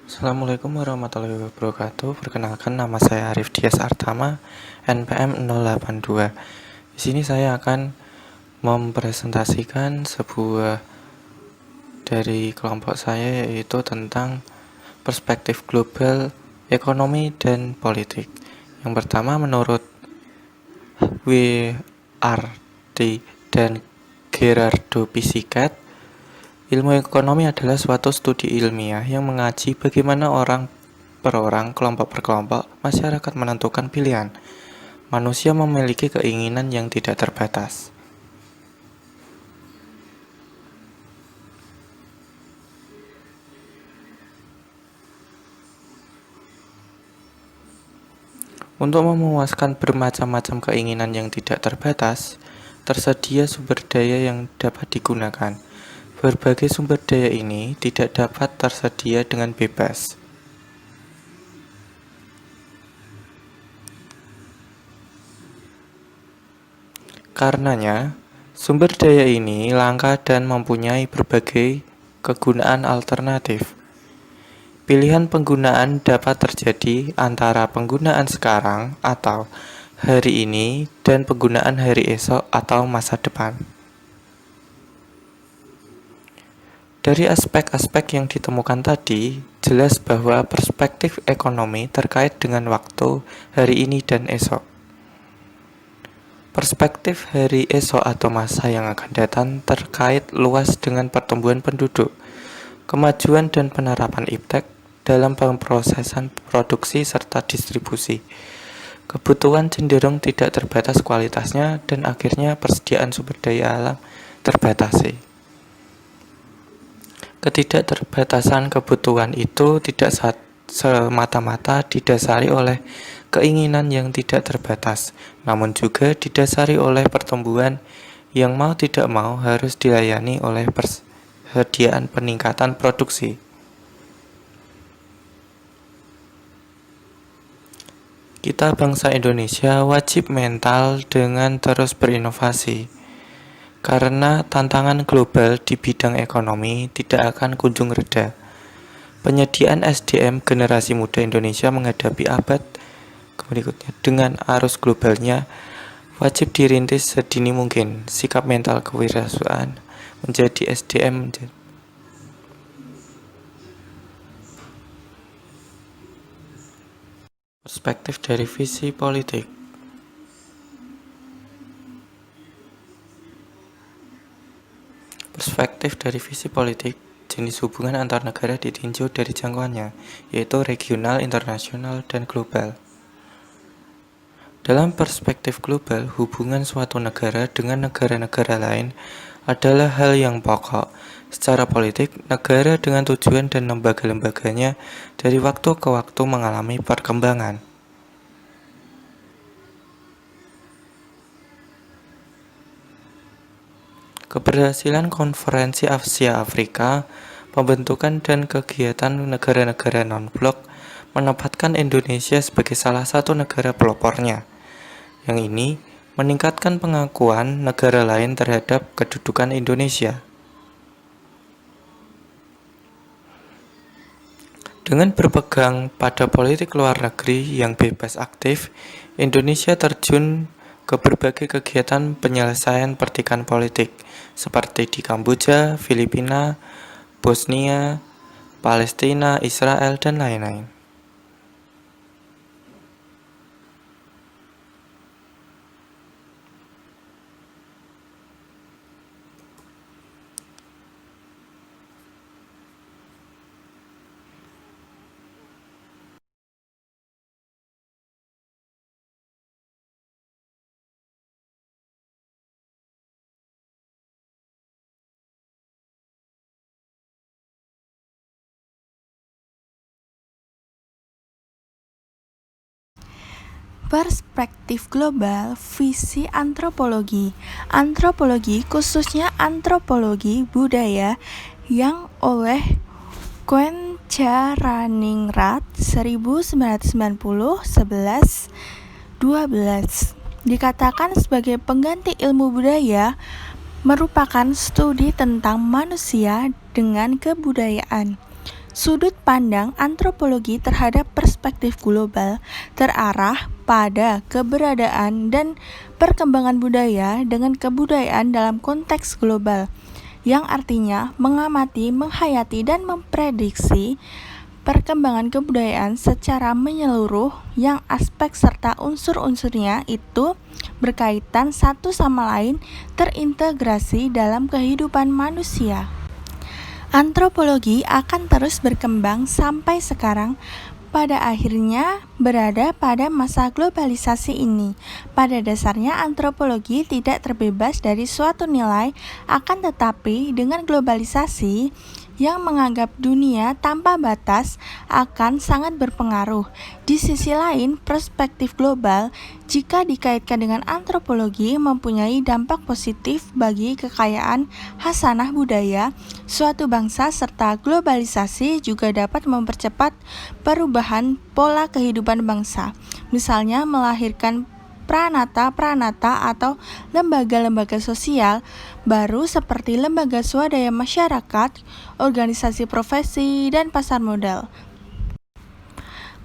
Assalamualaikum warahmatullahi wabarakatuh. Perkenalkan, nama saya Arif Dias Artama, NPM 082. Di sini saya akan mempresentasikan sebuah dari kelompok saya, yaitu tentang perspektif global, ekonomi, dan politik. Yang pertama, menurut W.R.T. dan Gerardo Pisicat, ilmu ekonomi adalah suatu studi ilmiah yang mengkaji bagaimana orang per orang, kelompok per kelompok, masyarakat menentukan pilihan. Manusia memiliki keinginan yang tidak terbatas. Untuk memuaskan bermacam-macam keinginan yang tidak terbatas, tersedia sumber daya yang dapat digunakan. Berbagai sumber daya ini tidak dapat tersedia dengan bebas. Karenanya, sumber daya ini langka dan mempunyai berbagai kegunaan alternatif. Pilihan penggunaan dapat terjadi antara penggunaan sekarang atau hari ini dan penggunaan hari esok atau masa depan. Dari aspek-aspek yang ditemukan tadi, jelas bahwa perspektif ekonomi terkait dengan waktu, hari ini dan esok. Perspektif hari esok atau masa yang akan datang terkait luas dengan pertumbuhan penduduk, kemajuan dan penerapan iptek dalam pemrosesan produksi serta distribusi. Kebutuhan cenderung tidak terbatas kualitasnya dan akhirnya persediaan sumber daya alam terbatasi. Ketidakterbatasan kebutuhan itu tidak semata-mata didasari oleh keinginan yang tidak terbatas, namun juga didasari oleh pertumbuhan yang mau tidak mau harus dilayani oleh persediaan peningkatan produksi. Kita bangsa Indonesia wajib mental dengan terus berinovasi, karena tantangan global di bidang ekonomi tidak akan kunjung reda. Penyediaan SDM generasi muda Indonesia menghadapi abad berikutnya dengan arus globalnya wajib dirintis sedini mungkin. Sikap mental kewirausahaan menjadi SDM. Perspektif dari visi politik. Perspektif dari visi politik, jenis hubungan antar negara ditinjau dari jangkauannya, yaitu regional, internasional, dan global. Dalam perspektif global, hubungan suatu negara dengan negara-negara lain adalah hal yang pokok. Secara politik, negara dengan tujuan dan lembaga-lembaganya dari waktu ke waktu mengalami perkembangan. Keberhasilan Konferensi Asia Afrika, pembentukan dan kegiatan negara-negara non-blok menempatkan Indonesia sebagai salah satu negara pelopornya. Yang ini meningkatkan pengakuan negara lain terhadap kedudukan Indonesia. Dengan berpegang pada politik luar negeri yang bebas aktif, Indonesia terjun ke berbagai kegiatan penyelesaian pertikaian politik, seperti di Kamboja, Filipina, Bosnia, Palestina, Israel, dan lain-lain. Perspektif global, visi antropologi. Antropologi, khususnya antropologi budaya yang oleh Kwenchaningrat 1990-11-12 dikatakan sebagai pengganti ilmu budaya, merupakan studi tentang manusia dengan kebudayaan. Sudut pandang antropologi terhadap perspektif global terarah pada keberadaan dan perkembangan budaya dengan kebudayaan dalam konteks global, yang artinya mengamati, menghayati, dan memprediksi perkembangan kebudayaan secara menyeluruh yang aspek serta unsur-unsurnya itu berkaitan satu sama lain, terintegrasi dalam kehidupan manusia. Antropologi akan terus berkembang sampai sekarang, pada akhirnya berada pada masa globalisasi ini. Pada dasarnya antropologi tidak terbebas dari suatu nilai, akan tetapi dengan globalisasi yang menganggap dunia tanpa batas akan sangat berpengaruh. Di sisi lain, perspektif global jika dikaitkan dengan antropologi mempunyai dampak positif bagi kekayaan hasanah budaya suatu bangsa, serta globalisasi juga dapat mempercepat perubahan pola kehidupan bangsa, misalnya melahirkan pranata-pranata atau lembaga-lembaga sosial baru seperti lembaga swadaya masyarakat, organisasi profesi, dan pasar modal.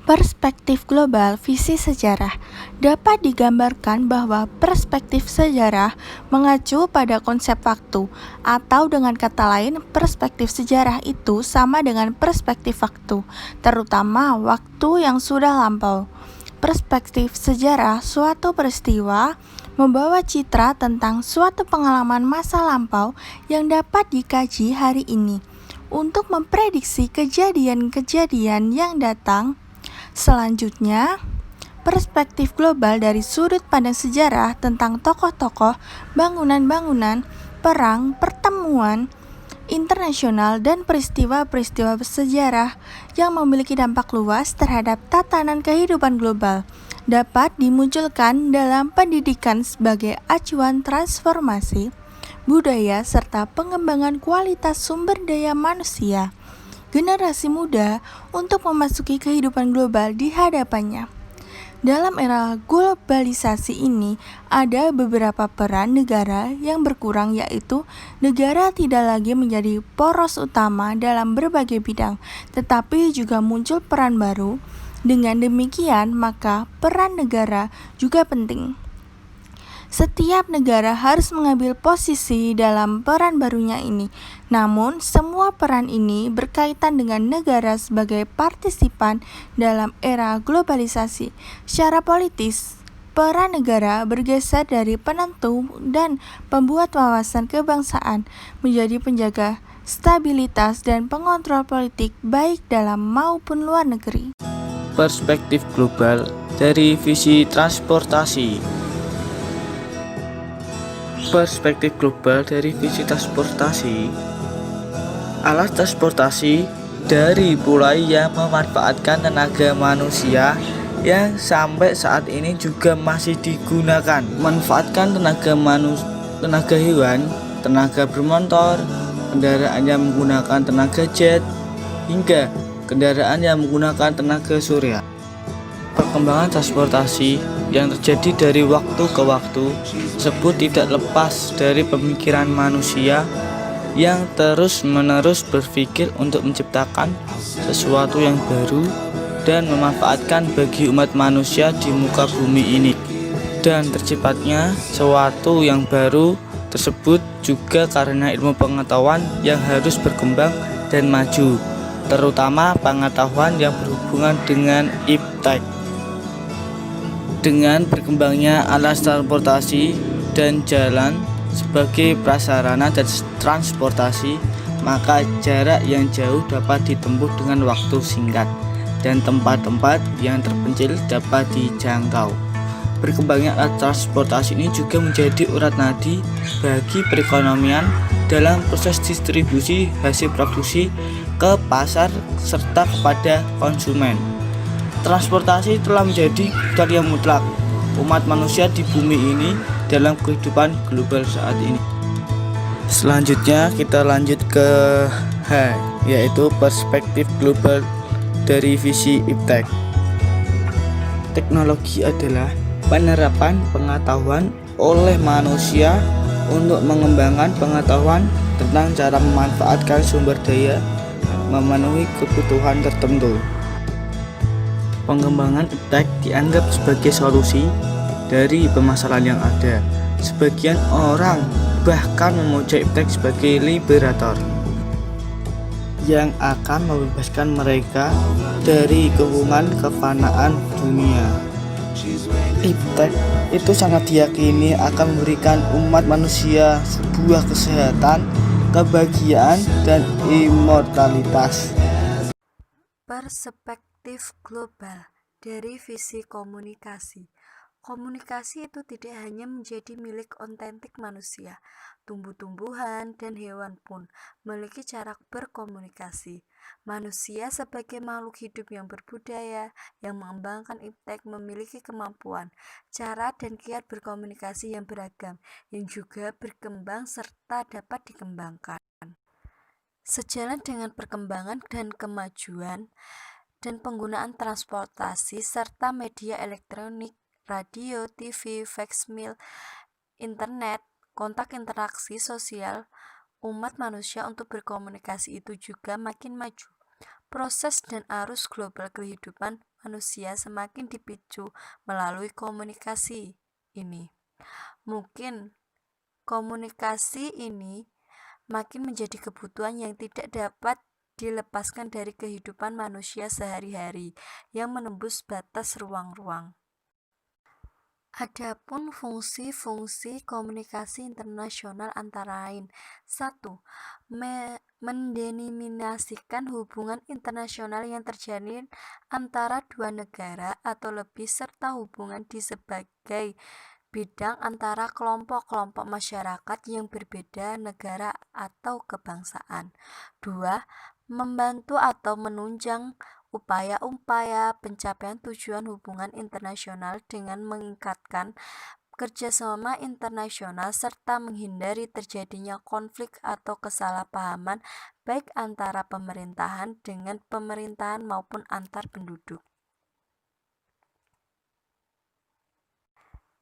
Perspektif global visi sejarah dapat digambarkan bahwa perspektif sejarah mengacu pada konsep waktu, atau dengan kata lain, perspektif sejarah itu sama dengan perspektif waktu, terutama waktu yang sudah lampau. Perspektif sejarah suatu peristiwa membawa citra tentang suatu pengalaman masa lampau yang dapat dikaji hari ini untuk memprediksi kejadian-kejadian yang datang. Selanjutnya, perspektif global dari sudut pandang sejarah tentang tokoh-tokoh, bangunan-bangunan, perang, pertemuan internasional, dan peristiwa-peristiwa sejarah yang memiliki dampak luas terhadap tatanan kehidupan global dapat dimunculkan dalam pendidikan sebagai acuan transformasi budaya serta pengembangan kualitas sumber daya manusia generasi muda untuk memasuki kehidupan global di hadapannya. Dalam era globalisasi ini, ada beberapa peran negara yang berkurang, yaitu negara tidak lagi menjadi poros utama dalam berbagai bidang, tetapi juga muncul peran baru. Dengan demikian, maka peran negara juga penting. Setiap negara harus mengambil posisi dalam peran barunya ini. Namun, semua peran ini berkaitan dengan negara sebagai partisipan dalam era globalisasi. Secara politis, peran negara bergeser dari penentu dan pembuat wawasan kebangsaan menjadi penjaga stabilitas dan pengontrol politik baik dalam maupun luar negeri. Perspektif global dari visi transportasi. Perspektif global dari visi transportasi. Alat transportasi dari mulai yang memanfaatkan tenaga manusia yang sampai saat ini juga masih digunakan, memanfaatkan tenaga hewan, tenaga bermotor, kendaraan yang menggunakan tenaga jet, hingga kendaraan yang menggunakan tenaga surya. Perkembangan transportasi yang terjadi dari waktu ke waktu tersebut tidak lepas dari pemikiran manusia yang terus-menerus berpikir untuk menciptakan sesuatu yang baru dan memanfaatkan bagi umat manusia di muka bumi ini. Dan terciptanya sesuatu yang baru tersebut juga karena ilmu pengetahuan yang harus berkembang dan maju, terutama pengetahuan yang berhubungan dengan iptek. Dengan berkembangnya alat transportasi dan jalan sebagai prasarana dan transportasi, maka jarak yang jauh dapat ditempuh dengan waktu singkat dan tempat-tempat yang terpencil dapat dijangkau. Berkembangnya alat transportasi ini juga menjadi urat nadi bagi perekonomian dalam proses distribusi hasil produksi ke pasar serta kepada konsumen. Transportasi telah menjadi kebutuhan yang mutlak umat manusia di bumi ini dalam kehidupan global saat ini. Selanjutnya kita lanjut ke H, yaitu perspektif global dari visi iptek. Teknologi adalah penerapan pengetahuan oleh manusia untuk mengembangkan pengetahuan tentang cara memanfaatkan sumber daya memenuhi kebutuhan tertentu. Pengembangan iptek dianggap sebagai solusi dari permasalahan yang ada. Sebagian orang bahkan memuja iptek sebagai liberator yang akan membebaskan mereka dari kepungan kefanaan dunia. Iptek itu sangat diyakini akan memberikan umat manusia sebuah kesehatan, kebahagiaan, dan immortalitas. Perspektif global dari visi komunikasi. Komunikasi itu tidak hanya menjadi milik otentik manusia, tumbuh-tumbuhan dan hewan pun memiliki cara berkomunikasi. Manusia sebagai makhluk hidup yang berbudaya, yang mengembangkan iptek memiliki kemampuan, cara dan kiat berkomunikasi yang beragam, yang juga berkembang serta dapat dikembangkan. Sejalan dengan perkembangan dan kemajuan dan penggunaan transportasi serta media elektronik, radio, TV, faksmil, internet, kontak interaksi sosial, umat manusia untuk berkomunikasi itu juga makin maju. Proses dan arus global kehidupan manusia semakin dipicu melalui komunikasi ini. Mungkin komunikasi ini makin menjadi kebutuhan yang tidak dapat dilepaskan dari kehidupan manusia sehari-hari yang menembus batas ruang-ruang. Adapun fungsi-fungsi komunikasi internasional antara lain 1. Mendenominasikan hubungan internasional yang terjalin antara dua negara atau lebih serta hubungan di sebagai bidang antara kelompok-kelompok masyarakat yang berbeda negara atau kebangsaan. 2. Membantu atau menunjang upaya-upaya pencapaian tujuan hubungan internasional dengan meningkatkan kerjasama internasional serta menghindari terjadinya konflik atau kesalahpahaman baik antara pemerintahan dengan pemerintahan maupun antar penduduk.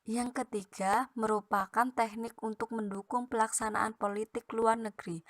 Yang ketiga, merupakan teknik untuk mendukung pelaksanaan politik luar negeri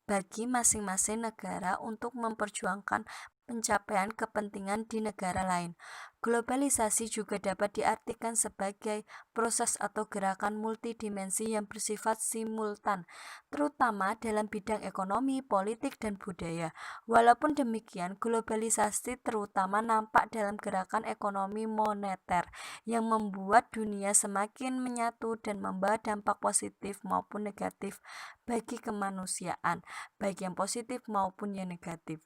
bagi masing-masing negara untuk memperjuangkan pencapaian kepentingan di negara lain. Globalisasi juga dapat diartikan sebagai proses atau gerakan multidimensi yang bersifat simultan, terutama dalam bidang ekonomi, politik, dan budaya. Walaupun demikian, globalisasi terutama nampak dalam gerakan ekonomi moneter yang membuat dunia semakin menyatu dan membawa dampak positif maupun negatif bagi kemanusiaan, baik yang positif maupun yang negatif.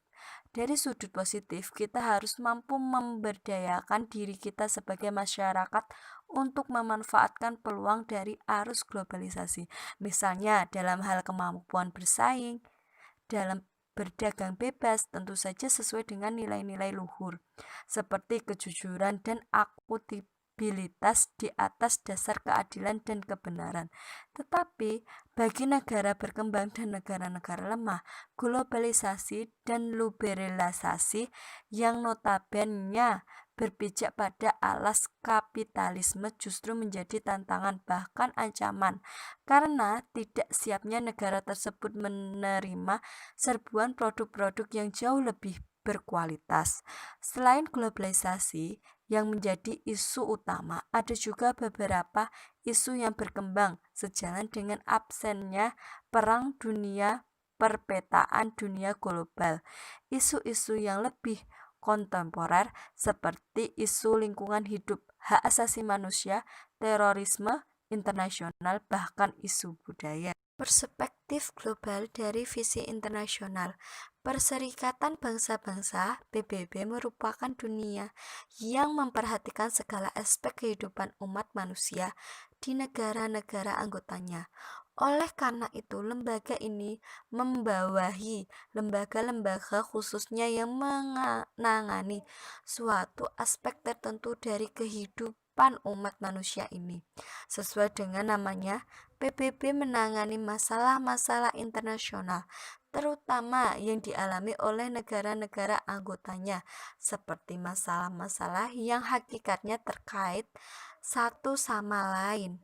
Dari sudut positif, kita harus mampu memberdayakan diri kita sebagai masyarakat untuk memanfaatkan peluang dari arus globalisasi. Misalnya dalam hal kemampuan bersaing, dalam berdagang bebas, tentu saja sesuai dengan nilai-nilai luhur, seperti kejujuran dan akuntabilitas di atas dasar keadilan dan kebenaran. Tetapi bagi negara berkembang dan negara-negara lemah, globalisasi dan liberalisasi yang notabene berpijak pada alas kapitalisme justru menjadi tantangan bahkan ancaman karena tidak siapnya negara tersebut menerima serbuan produk-produk yang jauh lebih berkualitas. Selain globalisasi yang menjadi isu utama, ada juga beberapa isu yang berkembang sejalan dengan absennya perang dunia, perpetaan dunia global. Isu-isu yang lebih kontemporer seperti isu lingkungan hidup, hak asasi manusia, terorisme internasional, bahkan isu budaya. Perspektif global dari visi internasional. Perserikatan Bangsa-Bangsa (PBB) merupakan dunia yang memperhatikan segala aspek kehidupan umat manusia di negara-negara anggotanya. Oleh karena itu, lembaga ini membawahi lembaga-lembaga khususnya yang menangani suatu aspek tertentu dari kehidupan umat manusia ini. Sesuai dengan namanya, PBB menangani masalah-masalah internasional, terutama yang dialami oleh negara-negara anggotanya, seperti masalah-masalah yang hakikatnya terkait satu sama lain.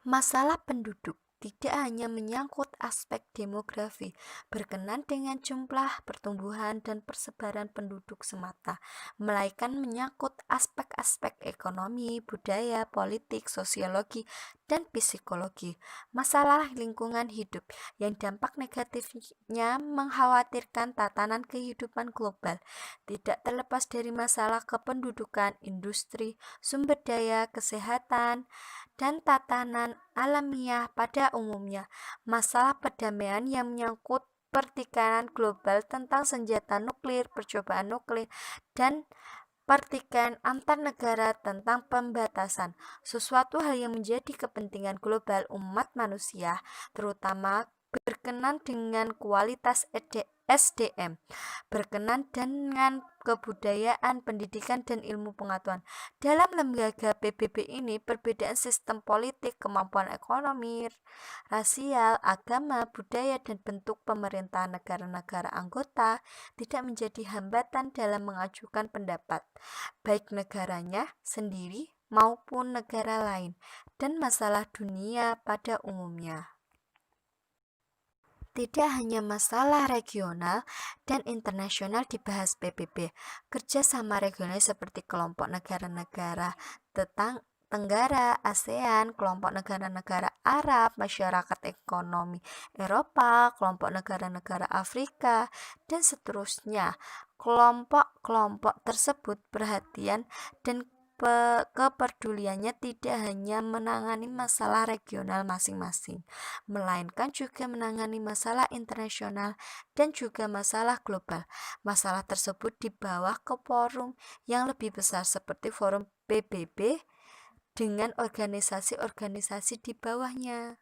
Masalah penduduk. tidak hanya menyangkut aspek demografi, berkenan dengan jumlah pertumbuhan dan persebaran penduduk semata, melainkan menyangkut aspek-aspek ekonomi, budaya, politik, sosiologi, dan psikologi. Masalah lingkungan hidup yang dampak negatifnya mengkhawatirkan tatanan kehidupan global, tidak terlepas dari masalah kependudukan, industri, sumber daya, kesehatan, dan tatanan alamiah pada umumnya. Masalah perdamaian yang menyangkut pertikaian global tentang senjata nuklir, percobaan nuklir, dan pertikaian antar negara tentang pembatasan, sesuatu hal yang menjadi kepentingan global umat manusia, terutama berkenan dengan kualitas SDM, berkenan dengan kebudayaan, pendidikan, dan ilmu pengetahuan. Dalam lembaga PBB ini, perbedaan sistem politik, kemampuan ekonomi, rasial, agama, budaya, dan bentuk pemerintahan negara-negara anggota tidak menjadi hambatan dalam mengajukan pendapat, baik negaranya sendiri maupun negara lain, dan masalah dunia pada umumnya. Tidak hanya masalah regional dan internasional dibahas PBB, kerjasama regional seperti kelompok negara-negara Tenggara, ASEAN, kelompok negara-negara Arab, masyarakat ekonomi Eropa, kelompok negara-negara Afrika, dan seterusnya. Kelompok-kelompok tersebut perhatian dan kepeduliannya tidak hanya menangani masalah regional masing-masing, melainkan juga menangani masalah internasional dan juga masalah global. Masalah tersebut dibawa ke forum yang lebih besar seperti forum PBB dengan organisasi-organisasi di bawahnya.